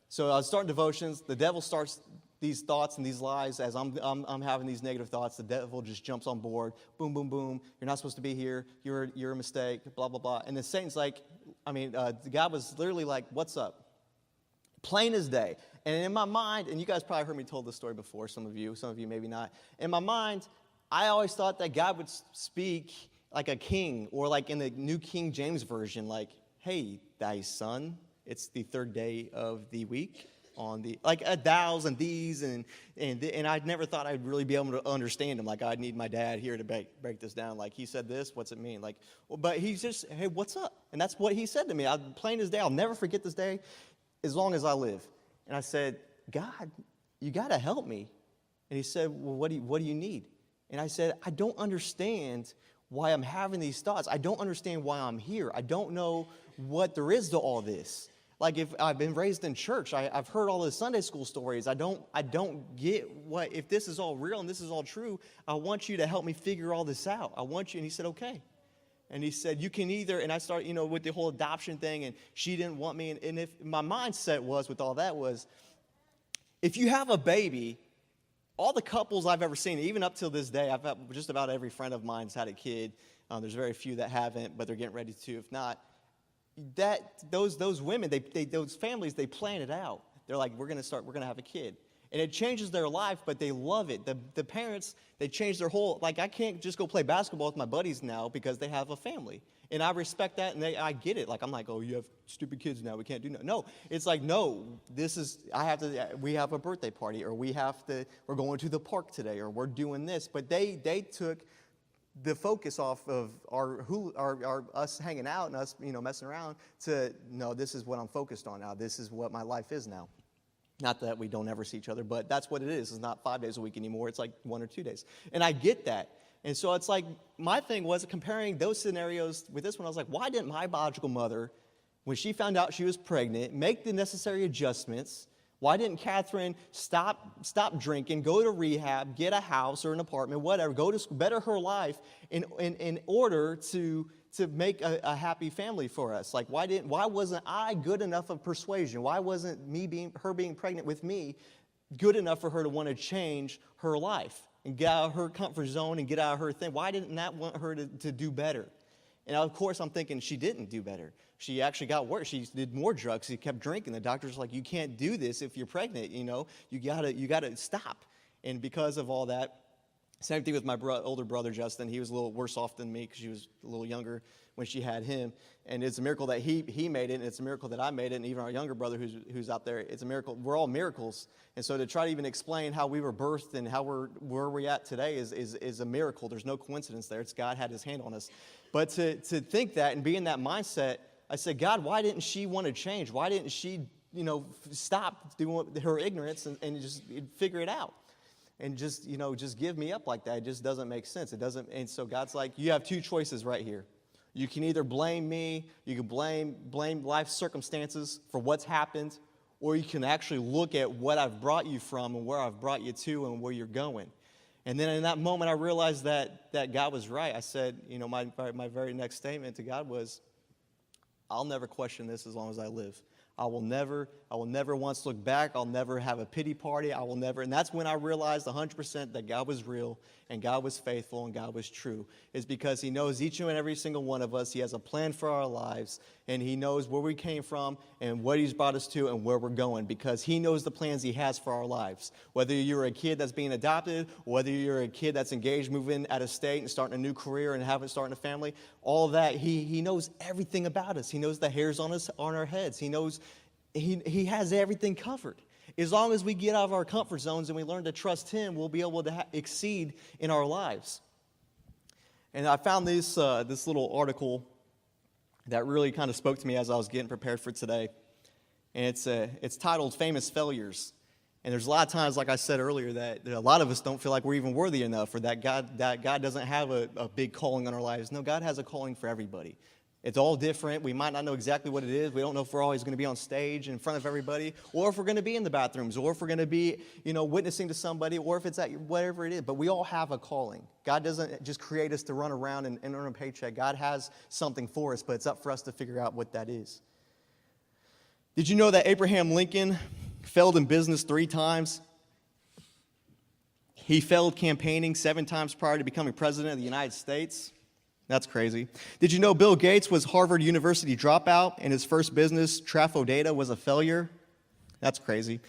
So I was starting devotions. The devil starts these thoughts and these lies as I'm having these negative thoughts. The devil just jumps on board. Boom, boom, boom. You're not supposed to be here. You're a mistake. Blah, blah, blah. And then Satan's like, God was literally like, what's up? Plain as day. And in my mind, and you guys probably heard me told this story before, some of you maybe not. In my mind, I always thought that God would speak like a king, or like in the New King James Version, like, hey, thy son, it's the third day of the week. On the like thous and these and I never thought I'd really be able to understand him. Like, I'd need my dad here to break this down. Like, he said this, what's it mean? Like, but he's just, hey, what's up? And that's what he said to me. I'm plain as day. I'll never forget this day as long as I live. And I said, God, you got to help me. And he said, well, what do you need? And I said, I don't understand why I'm having these thoughts. I don't understand why I'm here. I don't know what there is to all this. Like, if I've been raised in church, I've heard all the Sunday school stories. I don't get what, if this is all real and this is all true, I want you to help me figure all this out. I want you. And he said, okay. And he said, you can either, and I started, with the whole adoption thing, and she didn't want me. And if my mindset was with all that was, if you have a baby, all the couples I've ever seen, even up till this day, I've had just about every friend of mine's had a kid. There's very few that haven't, but they're getting ready to. If not, those women, those families, they plan it out. They're like, we're gonna have a kid. And it changes their life, but they love it. The parents, they change their whole, like, I can't just go play basketball with my buddies now because they have a family. And I respect that, and I get it. Like, I'm like, oh, you have stupid kids now, we can't do no. No, it's like, no, we have a birthday party, or we're going to the park today, or we're doing this. But they took the focus off of us hanging out and us, messing around to, no, this is what I'm focused on now. This is what my life is now. Not that we don't ever see each other, but that's what it is. It's not 5 days a week anymore. It's like 1 or 2 days. And I get that. And so it's like, my thing was comparing those scenarios with this one. I was like, why didn't my biological mother, when she found out she was pregnant, make the necessary adjustments? Why didn't Catherine stop drinking, go to rehab, get a house or an apartment, whatever, go to better her life in order to make a happy family for us? Like, why wasn't I good enough of persuasion? Why wasn't her being pregnant with me good enough for her to want to change her life and get out of her comfort zone and get out of her thing? Why didn't that want her to do better? And of course, I'm thinking she didn't do better. She actually got worse. She did more drugs. She kept drinking. The doctor's like, you can't do this if you're pregnant. You gotta stop. And because of all that, same thing with my older brother, Justin. He was a little worse off than me because she was a little younger when she had him. And it's a miracle that he made it, and it's a miracle that I made it, and even our younger brother who's out there, it's a miracle. We're all miracles. And so to try to even explain how we were birthed and where we're at today is a miracle. There's no coincidence there. It's God had his hand on us. But to think that and be in that mindset, I said, God, why didn't she want to change? Why didn't she, stop doing her ignorance and just figure it out? And just give me up like that. It just doesn't make sense. It doesn't. And so God's like, you have two choices right here. You can either blame me, you can blame life circumstances for what's happened, or you can actually look at what I've brought you from and where I've brought you to and where you're going. And then in that moment, I realized that God was right. I said, my very next statement to God was, I'll never question this as long as I live. I will never once look back. I'll never have a pity party. I will never. And that's when I realized 100% that God was real and God was faithful and God was true. Is because he knows each and every single one of us. He has a plan for our lives, and he knows where we came from and what he's brought us to and where we're going, because he knows the plans he has for our lives. Whether you're a kid that's being adopted, or whether you're a kid that's engaged, moving out of state and starting a new career and starting a family, all of that, he knows everything about us. He knows the hairs on our heads. He knows he has everything covered. As long as we get out of our comfort zones and we learn to trust him, we'll be able to exceed in our lives. And I found this little article that really kind of spoke to me as I was getting prepared for today. And it's titled Famous Failures. And there's a lot of times, like I said earlier, that a lot of us don't feel like we're even worthy enough, or that God doesn't have a big calling on our lives. No, God has a calling for everybody. It's all different. We might not know exactly what it is. We don't know if we're always going to be on stage in front of everybody, or if we're going to be in the bathrooms, or if we're going to be, witnessing to somebody, or if it's at whatever it is. But we all have a calling. God doesn't just create us to run around and earn a paycheck. God has something for us, but it's up for us to figure out what that is. Did you know that Abraham Lincoln failed in business 3 times? He failed campaigning 7 times prior to becoming president of the United States. That's crazy. Did you know Bill Gates was Harvard University dropout and his first business, Trafo Data, was a failure? That's crazy.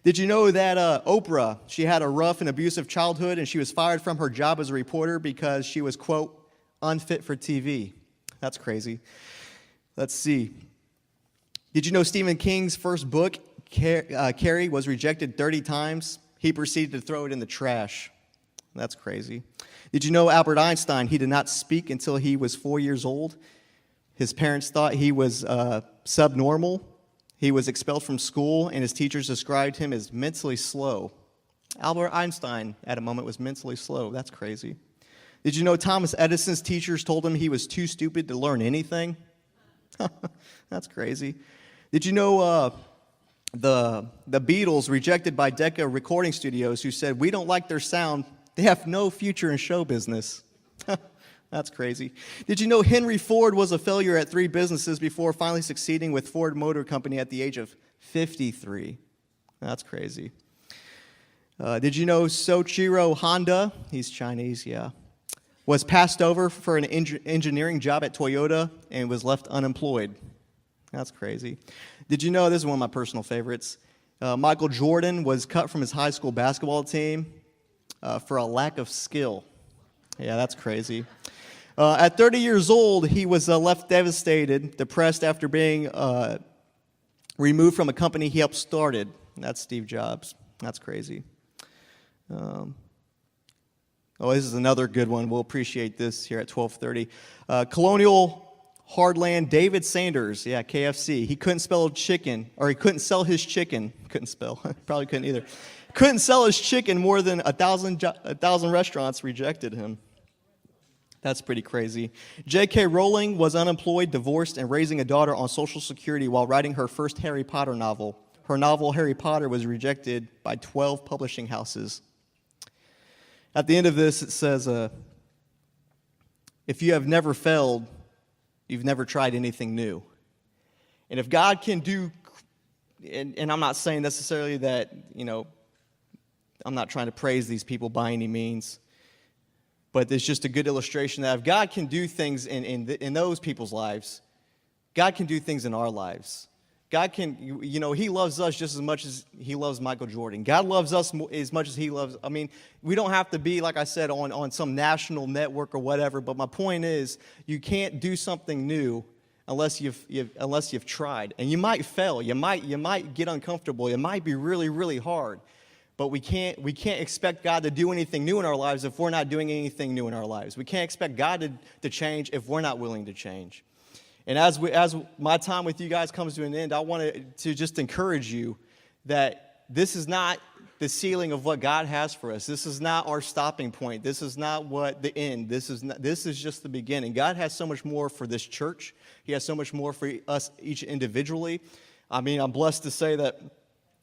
Did you know that Oprah, she had a rough and abusive childhood, and she was fired from her job as a reporter because she was, quote, unfit for TV? That's crazy. Let's see. Did you know Stephen King's first book, Carrie, was rejected 30 times? He proceeded to throw it in the trash. That's crazy. Did you know Albert Einstein, he did not speak until he was 4 years old? His parents thought he was subnormal. He was expelled from school, and his teachers described him as mentally slow. Albert Einstein, at a moment, was mentally slow. That's crazy. Did you know Thomas Edison's teachers told him he was too stupid to learn anything? That's crazy. Did you know the Beatles rejected by Decca Recording Studios, who said, we don't like their sound, they have no future in show business? That's crazy. Did you know Henry Ford was a failure at 3 businesses before finally succeeding with Ford Motor Company at the age of 53? That's crazy. Did you know Soichiro Honda, he's Chinese, yeah, was passed over for an engineering job at Toyota and was left unemployed? That's crazy. Did you know, this is one of my personal favorites, Michael Jordan was cut from his high school basketball team for a lack of skill. Yeah, that's crazy. At 30 years old, he was left devastated, depressed after being removed from a company he helped started. That's Steve Jobs. That's crazy. This is another good one. We'll appreciate this here at 12:30. Colonial Hardland David Sanders, yeah, KFC. He couldn't spell chicken, or he couldn't sell his chicken. Couldn't spell. Probably couldn't either. Couldn't sell his chicken. More than 1,000 restaurants rejected him. That's pretty crazy. J.K. Rowling was unemployed, divorced, and raising a daughter on Social Security while writing her first Harry Potter novel. Her novel, Harry Potter, was rejected by 12 publishing houses. At the end of this, it says, if you have never failed, you've never tried anything new. And if God can do, and I'm not saying necessarily that, I'm not trying to praise these people by any means, but it's just a good illustration that if God can do things in those people's lives, God can do things in our lives. God can, He loves us just as much as He loves Michael Jordan. God loves us as much as He loves, we don't have to be, like I said, on some national network or whatever, but my point is, you can't do something new unless you've tried. And you might fail, you might get uncomfortable, it might be really, really hard. But we can't expect God to do anything new in our lives if we're not doing anything new in our lives. We can't expect God to change if we're not willing to change. And as my time with you guys comes to an end, I wanted to just encourage you that this is not the ceiling of what God has for us. This is not our stopping point. This is not what the end. This is just the beginning. God has so much more for this church. He has so much more for us each individually. I'm blessed to say that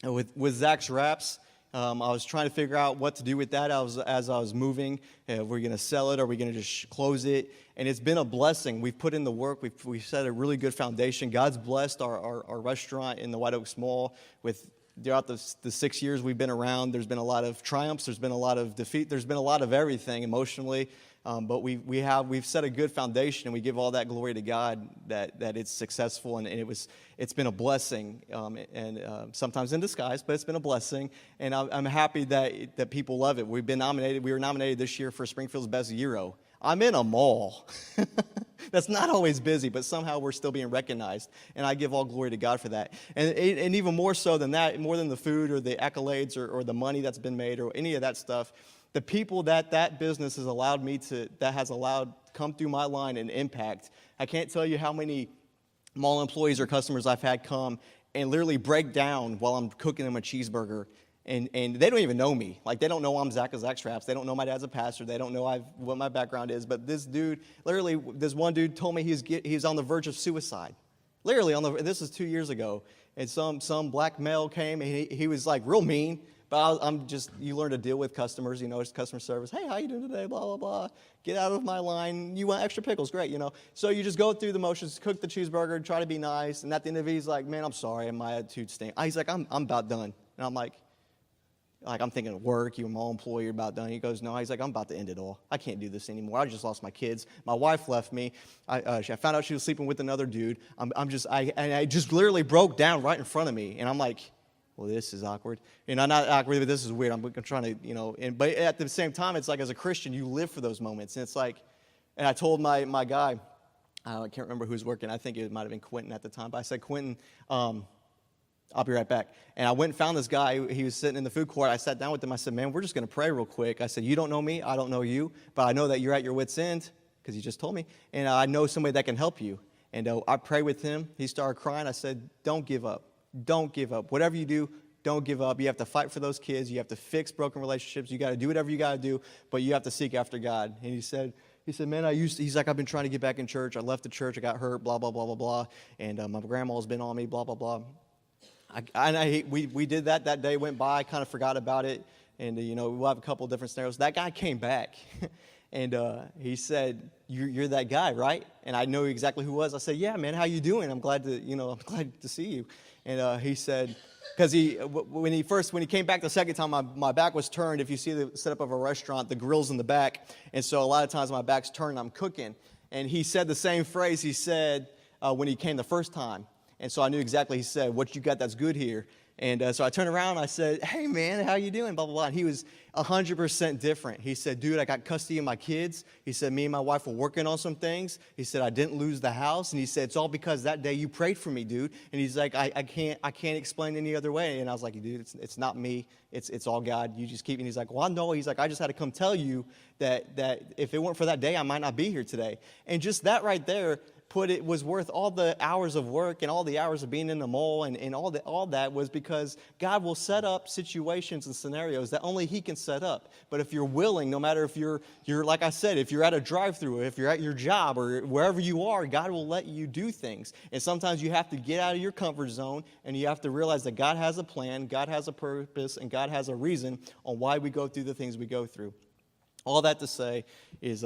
with Zach's Wraps, I was trying to figure out what to do with that as I was moving. We're going to sell it, or we're going to just close it. And it's been a blessing. We've put in the work. We've set a really good foundation. God's blessed our restaurant in the White Oaks Mall. Throughout the 6 years we've been around, there's been a lot of triumphs. There's been a lot of defeat. There's been a lot of everything emotionally. But we've set a good foundation, and we give all that glory to God that it's successful, and it's been a blessing, and sometimes in disguise, but it's been a blessing, and I'm happy that people love it. We were nominated this year for Springfield's Best Gyro. I'm in a mall that's not always busy, but somehow we're still being recognized, and I give all glory to God for that. And even more so than that, more than the food or the accolades or the money that's been made or any of that stuff, the people that business has allowed come through my line and impact. I can't tell you how many mall employees or customers I've had come and literally break down while I'm cooking them a cheeseburger. And they don't even know me. Like, they don't know I'm Zach of Zach's Wraps. They don't know my dad's a pastor. They don't know what my background is. But this dude, literally, this one dude told me he's on the verge of suicide. Literally, this is 2 years ago. And some black male came, and he was like real mean. But you learn to deal with customers, it's customer service. Hey, how you doing today? Blah, blah, blah. Get out of my line. You want extra pickles? Great, So you just go through the motions, cook the cheeseburger, try to be nice. And at the end of it, he's like, man, I'm sorry. My attitude stinks. He's like, I'm about done. And I'm like I'm thinking of work. You're a mall employee. You're about done. He goes, no. He's like, I'm about to end it all. I can't do this anymore. I just lost my kids. My wife left me. I found out she was sleeping with another dude. I just literally broke down right in front of me. And I'm like, well, this is awkward. Not awkward, but this is weird. I'm trying to, but at the same time, it's like as a Christian, you live for those moments. And it's like, and I told my guy, I can't remember who was working. I think it might have been Quentin at the time. But I said, Quentin, I'll be right back. And I went and found this guy. He was sitting in the food court. I sat down with him. I said, man, we're just going to pray real quick. I said, you don't know me. I don't know you. But I know that you're at your wit's end, because you just told me. And I know somebody that can help you. And I prayed with him. He started crying. I said, don't give up. Don't give up. Whatever you do, don't give up. You have to fight for those kids. You have to fix broken relationships. You got to do whatever you got to do, but you have to seek after God. And he said, man, he's like, I've been trying to get back in church. I left the church. I got hurt, blah, blah, blah, blah, blah. And my grandma's been on me, blah, blah, blah. We did that day, went by, kind of forgot about it. And, we'll have a couple of different scenarios. That guy came back. And he said, you're that guy, right? And I know exactly who it was. I said, yeah, man, how you doing? I'm glad to see you. And he said, Because when he came back the second time, my back was turned. If you see the setup of a restaurant, the grill's in the back. And so a lot of times my back's turned, I'm cooking. And he said the same phrase he said when he came the first time. And so I knew exactly, he said, what you got that's good here? And so I turned around and I said, hey, man, how you doing? Blah, blah, blah. And he was 100% different. He said, dude, I got custody of my kids. He said, me and my wife were working on some things. He said, I didn't lose the house. And he said, it's all because that day you prayed for me, dude. And he's like, I can't explain any other way. And I was like, dude, it's not me. It's all God. You just keep. And he's like, well, I know. He's like, I just had to come tell you that if it weren't for that day, I might not be here today. And just that right there it was worth all the hours of work and all the hours of being in the mall and all that was because God will set up situations and scenarios that only He can set up. But if you're willing, no matter if you're like I said, if you're at a drive-through, if you're at your job or wherever you are, God will let you do things. And sometimes you have to get out of your comfort zone and you have to realize that God has a plan, God has a purpose, and God has a reason on why we go through the things we go through. All that to say is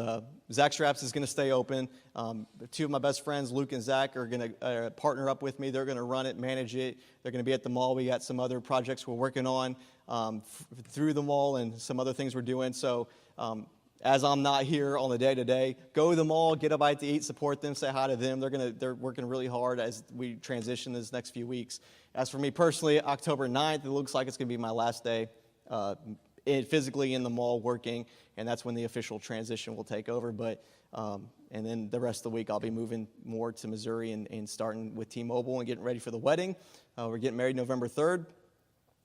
Zach Straps is going to stay open. Two of my best friends, Luke and Zach, are going to partner up with me. They're going to run it, manage it. They're going to be at the mall. We got some other projects we're working on through the mall and some other things we're doing. So as I'm not here on the day-to-day, go to the mall, get a bite to eat, support them, say hi to them. They're working really hard as we transition this next few weeks. As for me personally, October 9th, it looks like it's going to be my last day physically in the mall working, and that's when the official transition will take over. But and then the rest of the week I'll be moving more to Missouri and starting with T-Mobile and getting ready for the wedding. We're getting married November 3rd.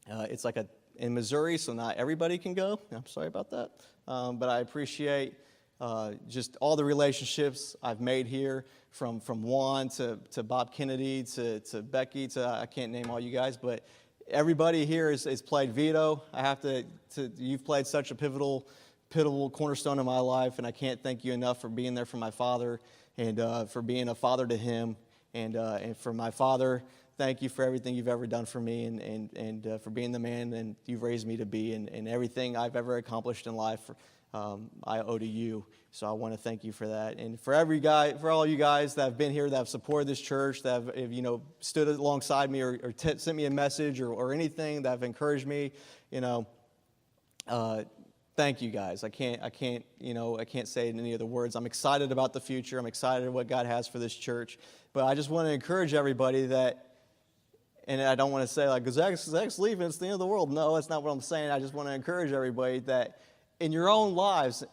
It's like in Missouri, so not everybody can go. I'm sorry about that. But I appreciate just all the relationships I've made here, from Juan to Bob Kennedy to Becky to I can't name all you guys, but everybody here has played Vito. I have to you've played such a pivotal cornerstone in my life, and I can't thank you enough for being there for my father and for being a father to him. And for my father, thank you for everything you've ever done for me and for being the man and you've raised me to be, and everything I've ever accomplished in life, I owe to you. So I want to thank you for that. And for all you guys that have been here, that have supported this church, that have stood alongside me or sent me a message or anything, that have encouraged me, thank you guys. I can't say it in any other words. I'm excited about the future. I'm excited what God has for this church. But I just want to encourage everybody that, and I don't want to say like, Zach's leaving, it's the end of the world. No, that's not what I'm saying. I just want to encourage everybody that in your own lives,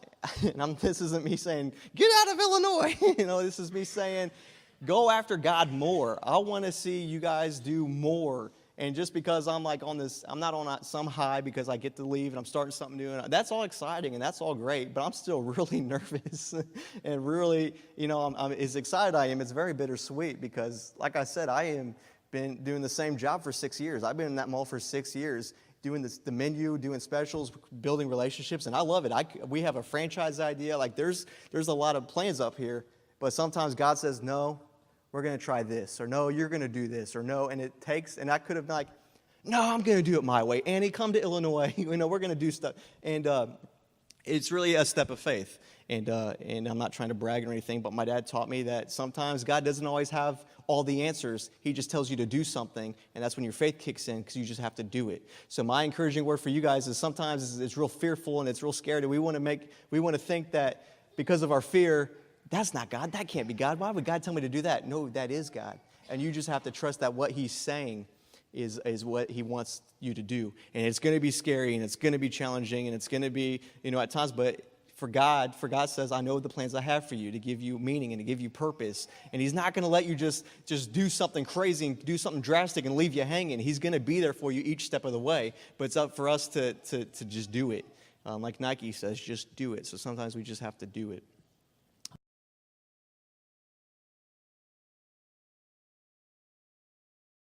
and this isn't me saying, get out of Illinois. This is me saying, go after God more. I want to see you guys do more. And just because I'm like I'm not on some high because I get to leave and I'm starting something new, and that's all exciting and that's all great, but I'm still really nervous and really, I'm as excited I am, it's very bittersweet because, like I said, I am been doing the same job for 6 years. I've been in that mall for 6 years, doing the menu, doing specials, building relationships, and I love it. We have a franchise idea. Like there's a lot of plans up here, but sometimes God says, no, we're going to try this, or no, you're going to do this, or no, and I could have been like, no, I'm going to do it my way. Annie, come to Illinois. We're going to do stuff. And it's really a step of faith. And I'm not trying to brag or anything, but my dad taught me that sometimes God doesn't always have all the answers. He just tells you to do something, and that's when your faith kicks in because you just have to do it. So my encouraging word for you guys is sometimes it's real fearful and it's real scared, and we want to think that because of our fear, that's not God. That can't be God. Why would God tell me to do that? No, that is God. And you just have to trust that what He's saying is what He wants you to do. And it's going to be scary, and it's going to be challenging, and it's going to be, at times, but for God says, I know the plans I have for you to give you meaning and to give you purpose. And He's not going to let you just do something crazy and do something drastic and leave you hanging. He's going to be there for you each step of the way. But it's up for us to just do it. Like Nike says, just do it. So sometimes we just have to do it.